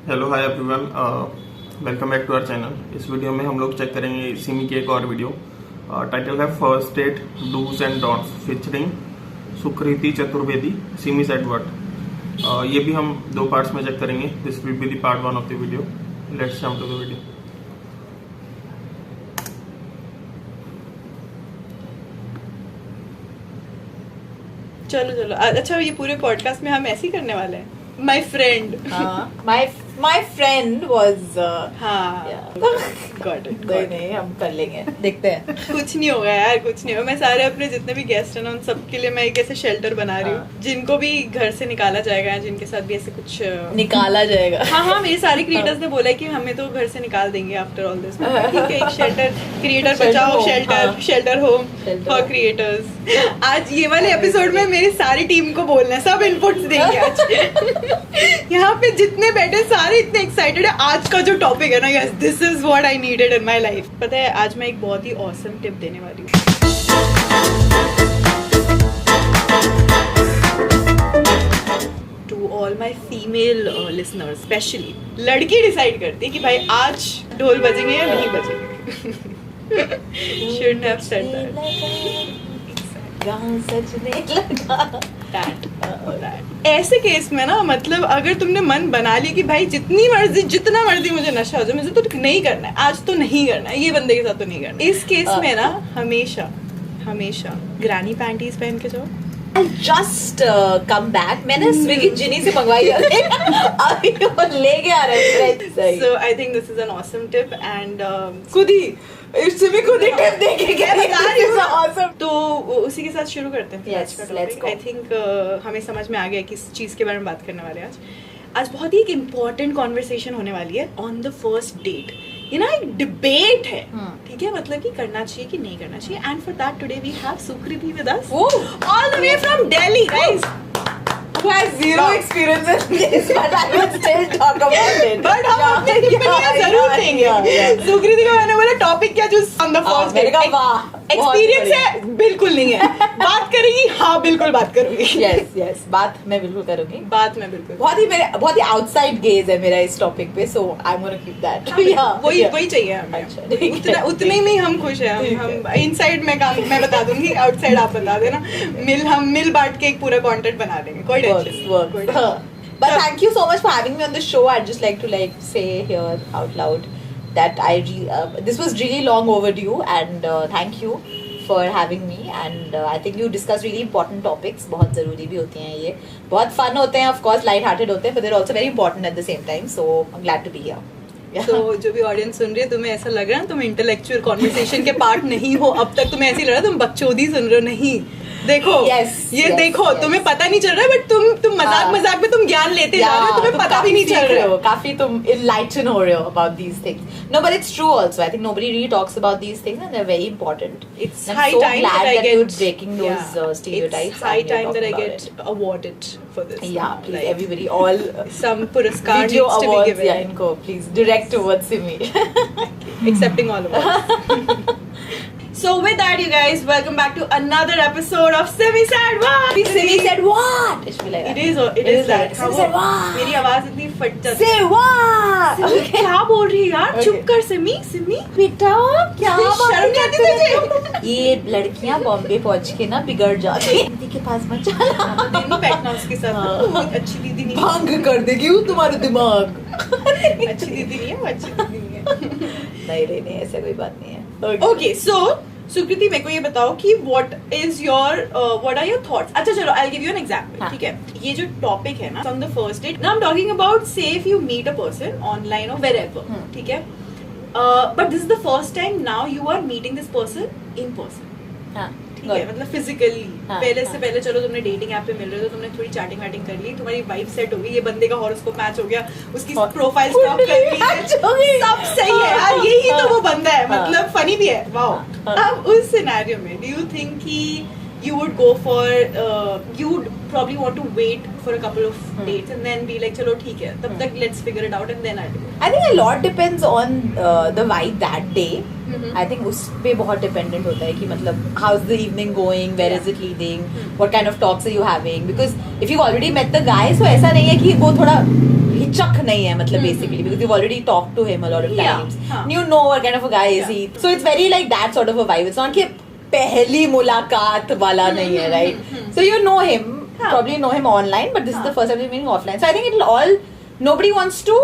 Hello hi everyone, welcome back to our channel. इस video में हम लोग चेक करेंगे सिमी की एक और वीडियो। टाइटल है first date dos and don'ts featuring Sukriti Chaturvedi Simi said what. ये भी हम दो पार्ट्स में चेक करेंगे। This will be the part 1 of the video. Let's jump to the video. चलो अच्छा, ये पूरे पॉडकास्ट में हम ऐसे ही करने वाले हैं। My friend my friend was got it. नहीं हम कर लेंगे, देखते हैं। कुछ नहीं होगा यार, कुछ नहीं होगा। मैं सारे अपने जितने भी गेस्ट हैं ना, उन सबके लिए मैं एक ऐसे शेल्टर बना रही हूँ जिनको भी घर से निकाला जाएगा, जिनके साथ भी ऐसे कुछ निकाला जाएगा। हाँ, मेरे सारे क्रिएटर्स ने बोला है कि हमें तो घर से निकाल देंगे आफ्टर ऑल दिस। ठीक है, एक शेल्टर, क्रिएटर बचाओ शेल्टर होम फॉर क्रिएटर्स। आज ये वाले एपिसोड में मेरी सारी टीम को बोलना है, सब इनपुट्स देंगे आज। यहाँ पे जितने बैठे सारे इतने एक्साइटेड है। आज का जो टॉपिक है ना, yes this is what I needed in my life. पता है, आज मैं एक बहुत ही ऑसम टिप देने वाली हूँ। To all my female listeners, specially लड़की डिसाइड करती है कि भाई आज ढोल बजेंगे या नहीं बजेंगे। Shouldn't have said that. ऐसे केस में ना, मतलब अगर तुमने मन बना लिया कि भाई जितना मर्जी मुझे नशा हो जाए, मुझे तो नहीं करना है, आज तो नहीं करना है, ये बंदे के साथ तो नहीं करना है। इस केस में ना हमेशा ग्रानी पैंटीज पहन के जाओ। जस्ट कम बैक, मैंने स्विगी जिनी से मंगवाई है। अभी वो लेके आ रहे हैं। So I think this is an awesome tip and खुद ही टिप देके क्या बता रही हूँ। awesome. तो उसी के साथ शुरू करते हैं। Yes, let's go. I think हमें समझ में आ गया किस चीज के बारे में बात करने वाले हैं आज बहुत ही एक इम्पोर्टेंट कॉन्वर्सेशन होने वाली है ऑन द फर्स्ट डेट। ये ना एक डिबेट है, ठीक है, मतलब कि करना चाहिए कि नहीं करना चाहिए। And for that today we have Sukriti with us all the way from Delhi, guys, who has zero experience in this, but I will still talk about it. But हम अपनी टिप्पणियां जरूर देंगे। सुकृति को मैंने बोला टॉपिक क्या choose on the first date. Experience है बिल्कुल नहीं है। बात करेगी? हाँ बिल्कुल बात करूंगी। यस बात मैं बिल्कुल करूंगी। बात मैं बिल्कुल बहुत ही आउटसाइड गेज है मेरा इस टॉपिक पे, so I am gonna keep that. वही चाहिए हमें। उतने में ही हम खुश हैं। हम इनसाइड मैं बता दूंगी, आउटसाइड आप बता देना। हम मिल बांट के एक पूरा कंटेंट बना देंगे। कोई works. But thank you so much for having me on the show. I'd just like to say here out loud that this was really long overdue, and thank you for having me. And I think you discussed really important topics. बहुत ज़रूरी भी होते हैं ये, बहुत fun होते हैं, of course light hearted होते हैं, but they're also very important at the same time. So I'm glad to be here. तो जो भी ऑडियंस सुन रही है, तुम्हें ऐसा लग रहा है तुम इंटेलेक्चुअल कॉन्वर्सेशन के पार्ट नहीं हो, अब तक तुम्हें ऐसे ही लग रहा है तुम बकचोदी सुन रहे हो। नहीं, देखो देखो तुम्हें पता नहीं चल रहा है, बट तुम मजाक में तुम ज्ञान लेते जा रहे हो, तुम्हें पता भी नहीं चल रहा है। काफी तुम enlighten हो रहे हो about these things. No, but it's true also. I think nobody really talks about these things, and they're very important. It's high time that I get you're breaking those stereotypes. It's high time that I get awarded for this. Yeah, please, everybody, all some puraskar video needs awards, to be given. Yeah, inko please direct towards me. Accepting all awards. So with that, you guys, welcome back to another episode of Simi Said What. Simi Said What? It is that. Simi Said What? मेरी आवाज इतनी फट जाती है। Say what? क्या बोल रही है यार? चुप कर सिमी। बेटा क्या शर्म नहीं आती तुझे? ये लड़कियां बॉम्बे पहुंच के ना बिगड़ जाती हैं। दीदी के पास मत जाना। नहीं बैठना उसके साथ। अच्छी दीदी नहीं। भंग कर देगी वो तुम्हारा दिमाग। अच्छी दीदी नहीं है, वो अच्छी दीदी नहीं है। नहीं ऐसा कोई बात नहीं है। Okay, so सुकृति, मेरे को ये बताओ कि what are your thoughts? अच्छा चलो, I'll give you an example. ठीक है, ये जो टॉपिक है ना, on the first date, now I'm talking about, say if you meet a person online or wherever, ठीक है, but this is the first time now you are meeting this person in person. ठीक है, मतलब physically. पहले चलो तुमने dating app पे मिल रहे हो, तो तुमने थोड़ी चैटिंग वैटिंग कर ली, तुम्हारी वाइब सेट हो गई, ये बंदे का हॉरोस्कोप मैच हो गया, उसकी प्रोफाइल स्टॉक कर ली, सब सही है यार, यही तो वो बंदा है, मतलब फनी भी है। वाओ। अब उस सिनेरियो में डू यू थिंक कि you would go for you would probably want to wait for a couple of dates and then be like चलो ठीक है, तब तक let's figure it out and then I'll do it. I think a lot depends on the vibe that day. I think उस पे बहुत dependent होता है कि मतलब how's the evening going, where is it leading, what kind of talks are you having, because if you've already met the guy, so ऐसा नहीं है कि वो थोड़ा रोचक नहीं है मतलब basically because you've already talked to him a lot of Yeah, times. हाँ. You know what kind of a guy is he. So it's very like that sort of a vibe. It's not कि पहली मुलाकात वाला नहीं है, right? So you know him, probably know him online, but this is the first time you're meeting offline. So I think it'll all, nobody wants to,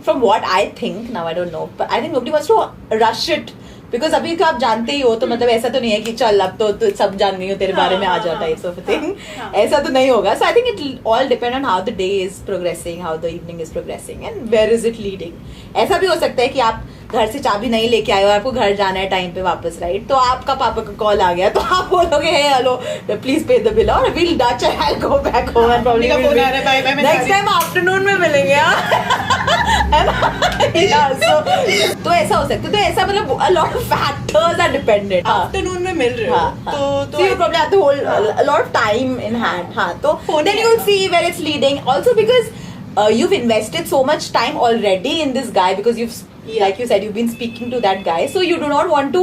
from what I think, now I don't know, but I think nobody wants to rush it. Because अभी तो आप जानते ही हो तो मतलब ऐसा तो नहीं है कि चल अब तो सब जान गई हो तेरे बारे में आ जाता टाइप्स ऑफ थिंग, ऐसा तो नहीं होगा. So I think it all depend on how the day is progressing, how the evening is progressing and where is it leading. ऐसा भी हो सकता है कि आप घर से चाबी नहीं लेके आए हो, आपको घर जाना है टाइम पे वापस, राइट? तो आपका पापा का कॉल आ गया तो आप बोलोगे hey hello please pay the bill और will Dutch I will go back home and probably next time afternoon में मिलेंगे. है ना? तो ऐसा हो सकता है. तो ऐसा मतलब a lot of factors are dependent. Afternoon में मिल रहे हो so you probably have to hold a lot of time in hand. हाँ, तो then you will see where it's leading. Also because you've invested so much time already in this guy because you've like you said you've been speaking to that guy, so you do not want to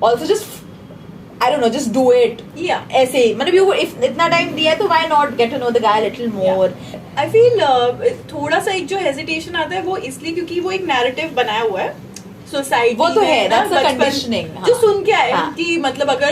also just I don't know, just do it. Yeah. ऐसे ही मतलब you if इतना time दिया है तो why not get to know the guy a little more. I feel थोड़ा सा एक जो हेजिटेशन आता है वो इसलिए क्योंकि वो एक नैरेटिव बनाया हुआ है सोसाइटी. वो तो है, ना, that's a बचपन conditioning. जो हाँ. सुन के आए हाँ. कि मतलब अगर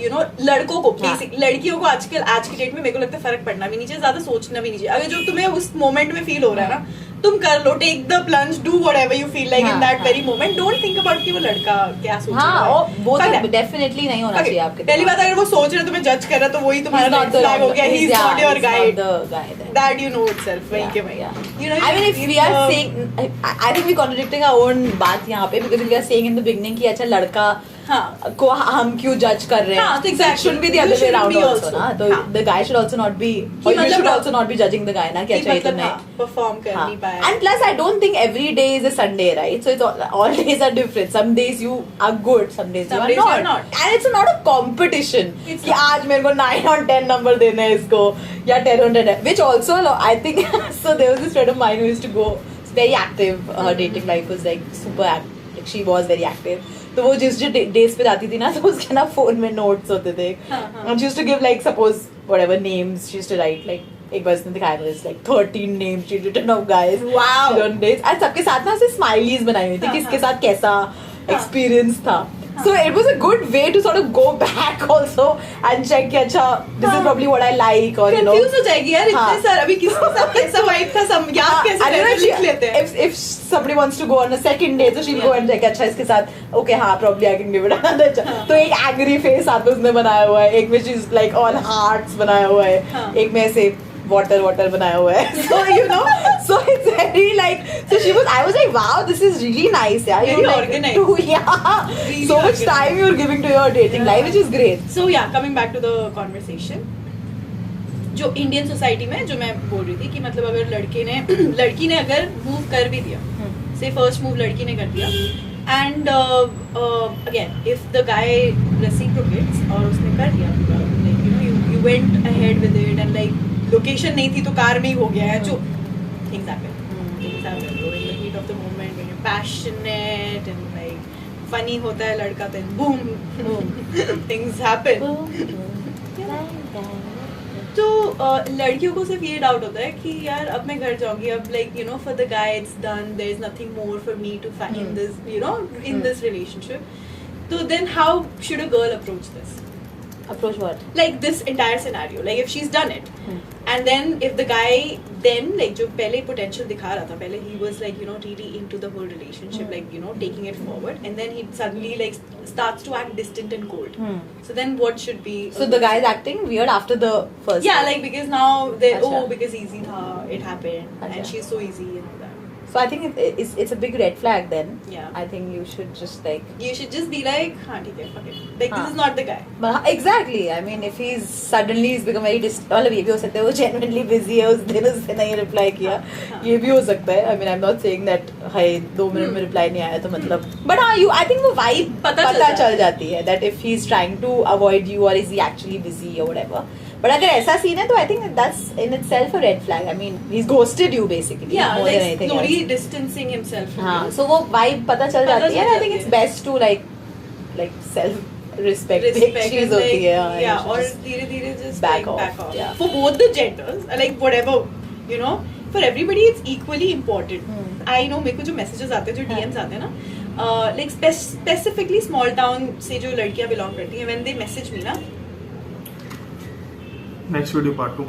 यू नो लड़कों को हाँ. बेसिक लड़कियों को आजकल आज की डेट में मेरे को लगता है फर्क पड़ना भी नहीं चाहिए, ज्यादा सोचना भी नहीं चाहिए. अगर जो तुम्हें उस मोमेंट में फील हो रहा है ना तुम कर लो, take the plunge, do whatever you feel like in that very moment. Don't think about कि वो लड़का क्या सोच रहा है. हाँ, वो तो डेफिनेटली नहीं होना चाहिए आपके. पहली बात अगर वो सोच रहे तुम्हें जज कर रहा तो वही तुम्हारा रेड फ्लैग हो गया. He is not your guide. That you know itself. वही के वही. You know, I mean, if we are saying, I think we contradicting our own बात यहाँ पे because we are saying in the beginning कि अच्छा लड़का को हम क्यों जज कर रहे हैं. हाँ, तो exactly. Shouldn't be the other way around also ना. तो the guy should also not be, or you should also not be judging the guy ना कि अच्छा ये तो नहीं perform कर नहीं पाया. And plus I don't think every day is a Sunday, right? So it's all days are different. Some days you are good, some days you are not. And it's not a competition कि आज मेरे को 9 on 10 number देना है इसको या 10 on 10, which also I think so there was this friend of mine who used to go very active. Her dating life was like super active. Like she was very active. तो वो जिस जो days पे जाती थी ना तो उसके ना फोन में नोट्स होते थे. And she used to give like suppose whatever names she used to write like एक बार उसने दिखाया मुझे like 13 names she written of guys. Wow. On dates. And सबके साथ ना उसने स्माइलीज बनाई हुई थी कि इसके साथ कैसा एक्सपीरियंस था. So it was a good way to sort of go back also and check कि अच्छा this is probably what I like or you know. Confuse हो जाएगी यार इतने सारे अभी किसके साथ कैसा वाइब था सब याद कैसे लिख लेते हैं. If somebody wants to go on a second date so she'll go and check अच्छा इसके साथ okay हाँ probably I can give it another chance. तो एक angry face साथ में उसने बनाया हुआ है, एक में she's like all hearts बनाया हुआ है, एक में ऐसे water बनाया हुआ है. So you know, so it's very like so she was I was like wow this is really nice yeah. Very You're like organized. Yeah. Really So much organized. time you're giving to your dating life which is great. So yeah, coming back to the conversation. जो Indian society में जो मैं बोल रही थी कि मतलब अगर लड़की ने अगर मूव कर भी दिया, से फर्स्ट मूव लड़की ने कर दिया and again if the guy reciprocates और उसने कर दिया like you no you went ahead with it and like location नहीं थी तो कार में ही हो गया है जो things happen in the heat of the moment when you passionate and like funny होता है लड़का देन बूम थिंग्स हैपन. तो लड़कियों को सिर्फ ये डाउट होता है कि यार अब मैं घर जाऊंगी अब like you know for the guy it's done there is nothing more for me to find in this you know in this relationship. तो then how should a girl approach this? Approach what? Like this entire scenario, like if she's done it and then if the guy then like जो पहले potential दिखा रहा था पहले he was like you know really into the whole relationship like you know taking it forward and then he suddenly like starts to act distant and cold. So then what should be So the guy is acting weird after the first. yeah like because now they Achha. because easy tha it happened Achha. and she's so easy and all that. So I think it's a big red flag then. Yeah. I think you should just like. You should just be like हाँ ठीक है fuck it like हाँ. this is not the guy. But exactly. I mean, if he's suddenly he's become very मतलब ये भी हो सकता है वो genuinely busy है उस दिन उसने नहीं reply किया. ये भी हो सकता है. I mean, I'm not saying that hi 2 minute में reply नहीं आया तो मतलब. But हाँ, I think वो vibe पता चल जाती है that if he's trying to avoid you or is he actually busy or whatever. But अगर ऐसा सीन है तो I think that's in itself a red flag. I mean, he's ghosted you basically. Yeah, more like than anything slowly else. distancing himself from हाँ, you. so वो vibe पता चल पता जाती है. चल I think जाती it's है. best to like self respect Respect चीज and होती like, है. हाँ, yeah, you और just धीरे-धीरे just back like, off, back off. yeah. For both the genders, like whatever, you know, for everybody it's equally important. I know मेरे को जो messages आते हैं, जो DMs आते हैं ना, लाइक स्पेसिफिकली स्मॉल टाउन से जो लड़कियां बिलोंग करती हैं, व्हेन दे मैसेज मी ना. Next video part 2.